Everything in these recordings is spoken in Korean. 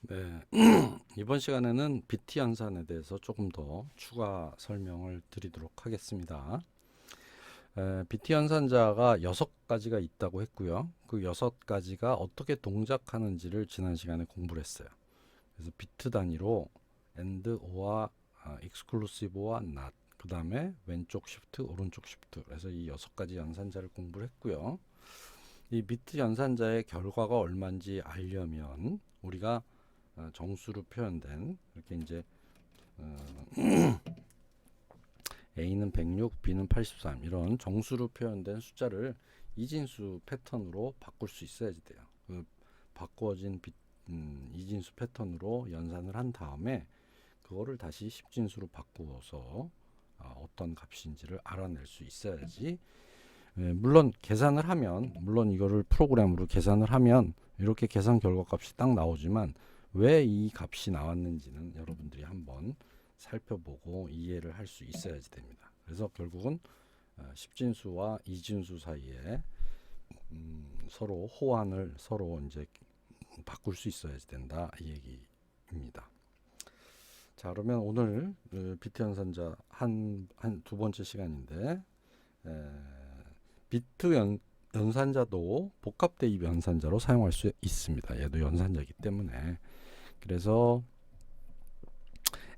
네, 이번 시간에는 비트 연산에 대해서 조금 더 추가 설명을 드리도록 하겠습니다. 비트 연산자가 6가지가 있다고 했고요. 그 6가지가 어떻게 동작하는지를 지난 시간에 공부를 했어요. 그래서 비트 단위로 AND, OR, exclusive, OR, NOT, 그 다음에 왼쪽 시프트, 오른쪽 시프트, 그래서 이 6가지 연산자를 공부를 했고요. 이 비트 연산자의 결과가 얼마인지 알려면 우리가 정수로 표현된 이렇게 이제 A는 106, B는 83 이런 정수로 표현된 숫자를 이진수 패턴으로 바꿀 수 있어야지 돼요. 그 바꿔진 이진수 패턴으로 연산을 한 다음에 그거를 다시 10진수로 바꾸어서 어떤 값인지를 알아낼 수 있어야지. 물론 계산을 하면, 물론 이거를 프로그램으로 계산을 하면 이렇게 계산 결과 값이 딱 나오지만 왜 이 값이 나왔는지는 여러분들이 한번 살펴보고 이해를 할 수 있어야지 됩니다. 그래서 결국은 10진수와 이진수 사이에 서로 호환을 서로 이제 바꿀 수 있어야지 된다 이 얘기입니다. 자, 그러면 오늘 비트 연산자 한 두 번째 시간인데 비트 연산자도 복합 대입 연산자로 사용할 수 있습니다. 얘도 연산자이기 때문에. 그래서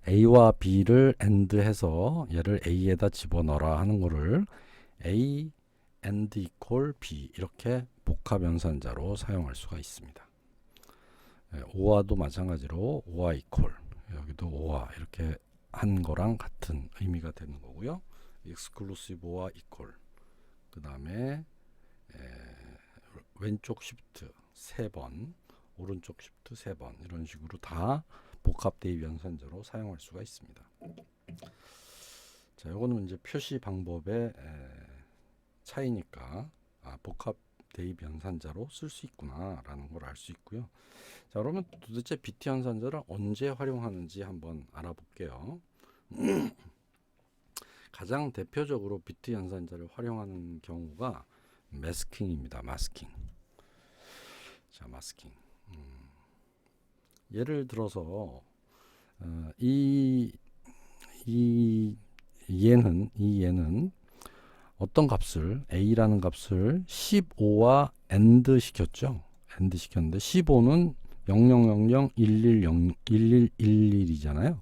A와 B를 AND 해서 얘를 A에다 집어넣어라 하는 거를 A AND equal B 이렇게 복합 연산자로 사용할 수가 있습니다. OR도 마찬가지로 OR equal, 여기도 OR 이렇게 한 거랑 같은 의미가 되는 거고요. exclusive OR equal, 그 다음에 왼쪽 시프트 3번, 오른쪽 시프트 3번 이런 식으로 다 복합 대입 연산자로 사용할 수가 있습니다. 자, 요거는 이제 표시 방법의 차이니까 복합 대입 연산자로 쓸 수 있구나라는 걸 알 수 있고요. 자, 그러면 도대체 비트 연산자를 언제 활용하는지 한번 알아볼게요. 가장 대표적으로 비트 연산자를 활용하는 경우가 마스킹입니다. 마스킹. 자, 마스킹. 예를 들어서 얘는 어떤 값을 A라는 값을 15와 AND 시켰죠. AND 시켰는데 15는 0000111111이잖아요.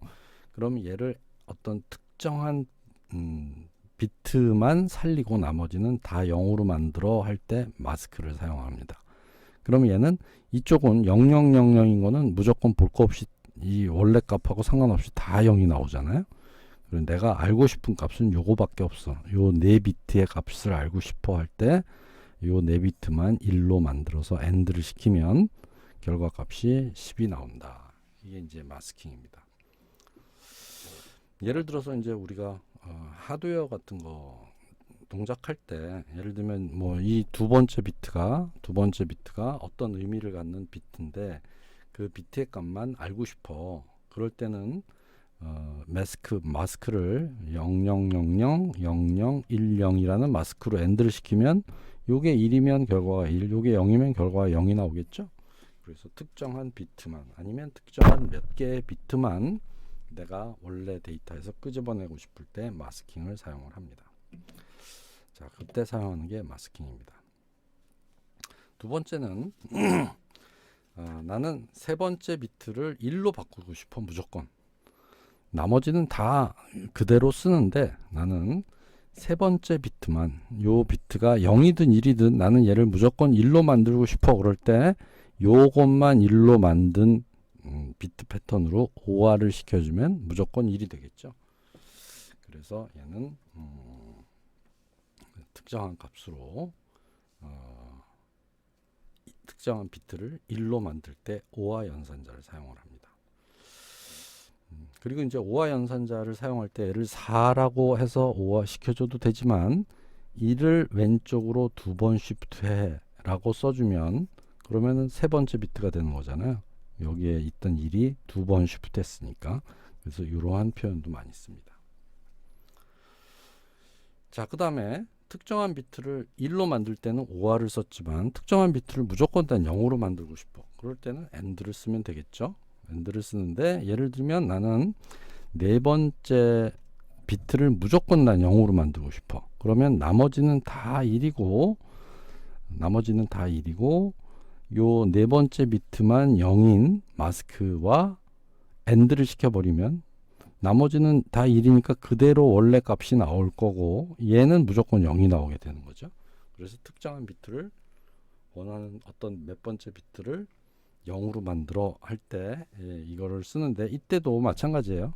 그럼 얘를 어떤 특정한 비트만 살리고 나머지는 다 0으로 만들어 할 때 마스크를 사용합니다. 그러면 얘는 이쪽은 0000인 거는 무조건 볼 거 없이 이 원래 값하고 상관없이 다 0이 나오잖아요. 그리고 내가 알고 싶은 값은 요거밖에 없어. 요 4비트의 값을 알고 싶어 할 때 요 4비트만 1로 만들어서 AND를 시키면 결과 값이 10이 나온다. 이게 이제 마스킹입니다. 예를 들어서 이제 우리가 하드웨어 같은 거 동작할 때 예를 들면 뭐 이 두 번째 비트가 어떤 의미를 갖는 비트인데 그 비트의 값만 알고 싶어. 그럴 때는 마스크를 00000010이라는 마스크로 AND를 시키면 요게 1이면 결과가 1, 요게 0이면 결과가 0이 나오겠죠. 그래서 특정한 비트만 아니면 특정한 몇 개의 비트만 내가 원래 데이터에서 끄집어내고 싶을 때 마스킹을 사용을 합니다. 자, 그때 사용하는 게 마스킹입니다. 두 번째는 나는 세 번째 비트를 1로 바꾸고 싶어. 무조건 나머지는 다 그대로 쓰는데 나는 세 번째 비트만, 요 비트가 0이든 1이든 나는 얘를 무조건 1로 만들고 싶어. 그럴 때 요것만 1로 만든 비트 패턴으로 OR을 시켜주면 무조건 1이 되겠죠. 그래서 얘는 특정한 값으로 특정한 비트를 1로 만들 때 OR 연산자를 사용을 합니다. 그리고 이제 OR 연산자를 사용할 때 얘를 4라고 해서 OR 시켜줘도 되지만 1을 왼쪽으로 2번 쉬프트 해 라고 써주면 그러면은 세 번째 비트가 되는 거잖아요. 여기에 있던 1이 2번 쉬프트 했으니까. 그래서 이러한 표현도 많이 씁니다. 자, 그 다음에 특정한 비트를 1로 만들 때는 OR을 썼지만 특정한 비트를 무조건 단 0으로 만들고 싶어. 그럴 때는 AND를 쓰면 되겠죠. AND를 쓰는데, 예를 들면 나는 네 번째 비트를 무조건 난 0으로 만들고 싶어. 그러면 나머지는 다 1이고 요 네 번째 비트만 0인 마스크와 AND를 시켜버리면 나머지는 다 1이니까 그대로 원래 값이 나올 거고, 얘는 무조건 0이 나오게 되는 거죠. 그래서 특정한 비트를, 원하는 어떤 몇 번째 비트를 0으로 만들어 할 때 이거를 쓰는데, 이때도 마찬가지예요.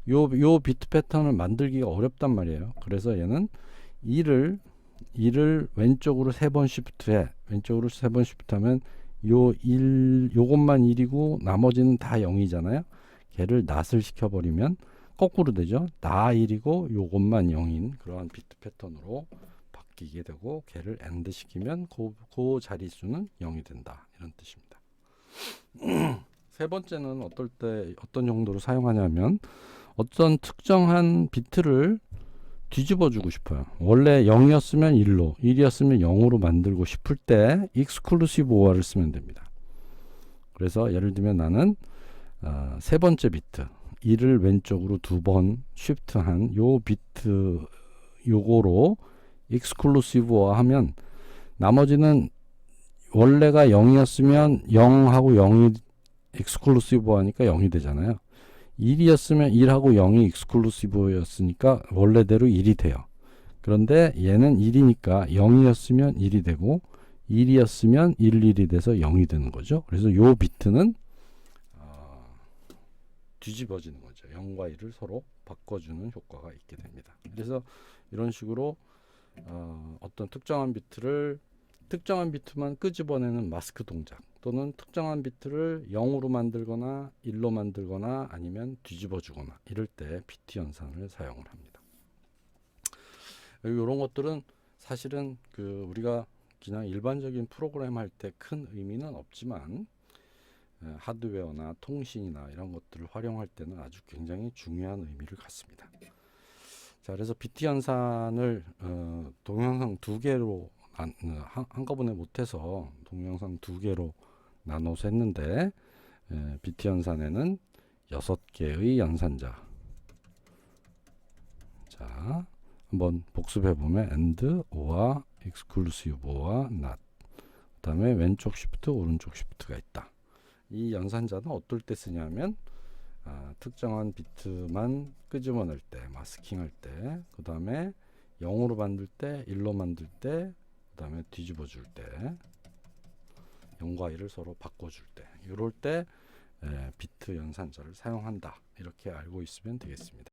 요 비트 패턴을 만들기가 어렵단 말이에요. 그래서 얘는 1을 왼쪽으로 3번 시프트해. 왼쪽으로 3번 시프트하면 요것만 1이고 나머지는 다 0이잖아요. 걔를 낫을 시켜버리면 거꾸로 되죠. 나 1이고 요것만 0인 그러한 비트 패턴으로 바뀌게 되고, 걔를 AND 시키면 그 자릿수는 0이 된다, 이런 뜻입니다. 세 번째는 어떤 정도로 사용하냐면, 어떤 특정한 비트를 뒤집어 주고 싶어요. 원래 0이었으면 1로, 1이었으면 0으로 만들고 싶을 때 exclusive OR을 쓰면 됩니다. 그래서 예를 들면 나는 세 번째 비트 1을 왼쪽으로 2번 쉬프트한 요 비트 요거로 exclusive OR 하면, 나머지는 원래가 0이었으면 0하고 0이 exclusive 하니까 0이 되잖아요. 1이었으면 1하고 0이 익스클루시브였으니까 원래대로 1이 돼요. 그런데 얘는 1이니까 0이었으면 1이 되고 1이었으면 1이 돼서 0이 되는 거죠. 그래서 요 비트는 뒤집어지는 거죠. 0과 1을 서로 바꿔주는 효과가 있게 됩니다. 그래서 이런 식으로 어떤 특정한 비트만 끄집어내는 마스크 동작, 또는 특정한 비트를 0으로 만들거나 1로 만들거나 아니면 뒤집어 주거나, 이럴 때 비트 연산을 사용을 합니다. 이런 것들은 사실은 우리가 그냥 일반적인 프로그램 할 때 큰 의미는 없지만, 하드웨어나 통신이나 이런 것들을 활용할 때는 아주 굉장히 중요한 의미를 갖습니다. 자, 그래서 비트 연산을 동영상 2개로 한꺼번에 못해서 동영상 2개로 나눠서 했는데, 비트 연산에는 6개의 연산자. 자, 한번 복습해 보면 AND, OR, exclusive OR, NOT. 그 다음에 왼쪽 시프트, 오른쪽 시프트가 있다. 이 연산자는 어떨 때 쓰냐면, 특정한 비트만 끄집어낼 때, 마스킹할 때, 그 다음에 0으로 만들 때, 1로 만들 때, 그 다음에 뒤집어 줄 때, 0과 1을 서로 바꿔줄 때, 이럴 때 비트 연산자를 사용한다, 이렇게 알고 있으면 되겠습니다.